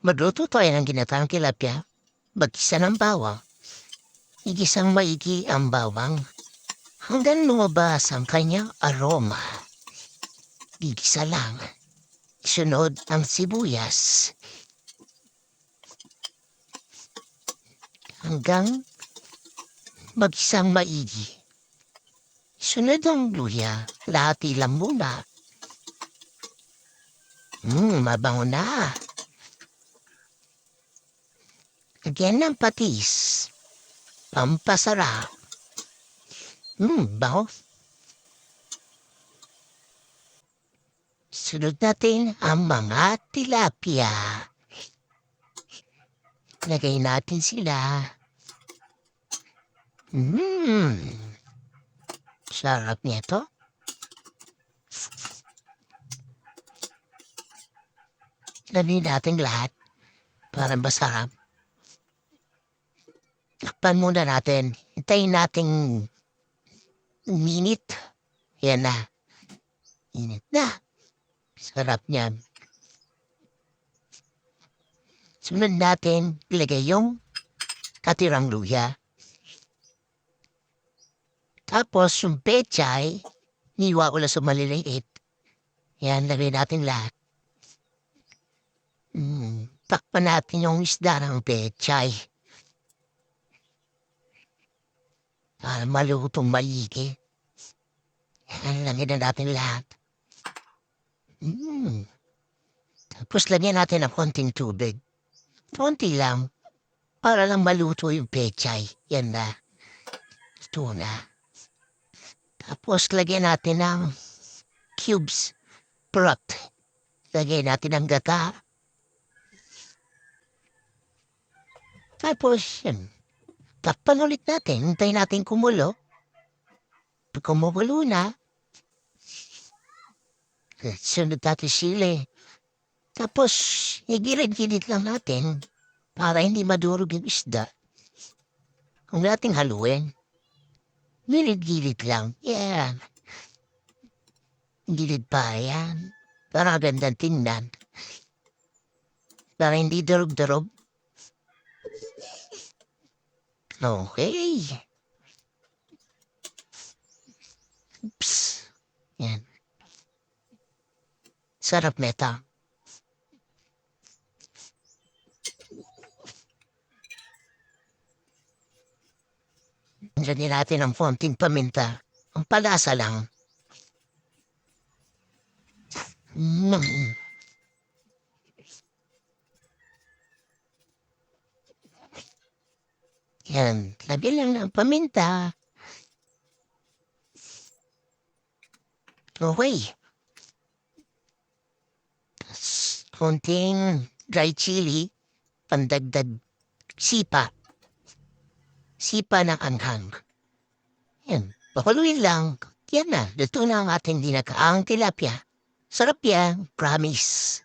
Magluto tayo ng ginataang tilapia. Mag-isa ng bawang. Igisang maigi ang bawang hanggang lumabas ang kanyang aroma. Igisa lang. Sunod ang sibuyas. Hanggang mag-isang maigi. Sunod ang luya. Lahati lang muna. Mabango na. Lagyan ng patis. Pampasarap. Bango. Sunod natin ang mga tilapia. Lagay natin sila. Sarap nito. Lagay natin lahat para masarap. Takpan muna natin. Hintayin natin minute. Yan na. Init na. Sarap niyan. Sunod natin, ilagay yung katirang luya. Tapos yung pechay, niwa ko lang sa maliliit. Yan, lagay natin lahat. Takpan natin yung isda ng pechay. Para malutong maigi. Yan, lagay na natin lahat. Tapos lagyan natin ng konting tubig. Konti lang. Para lang maluto yung pechay. Yan na. Ito na. Tapos lagyan natin ng cubes. Prot. Lagyan natin ng gata. Tapos yan. Takpan ulit natin. Hintayin natin kumulo. Pag kumulo na, sunod natin sili. Tapos, igilid-gilid lang natin para hindi madurog yung isda. Kung nating haluin, gilid-gilid lang. Yan. Gilid pa yan. Para gandang tingnan. Para hindi durog-durog. Okay. Oops. Yan. Sarap neta. Lagyan natin ang konting paminta. Ang palasa lang. Yan. Lagyan lang ng paminta. Okay. Konting dry chili. Pandagdag sipa. Sipa ng anghang. Yan. Pakuloyin lang. Yan na. Luto na ang ating dinakaang tilapia. Sarap yan. Promise.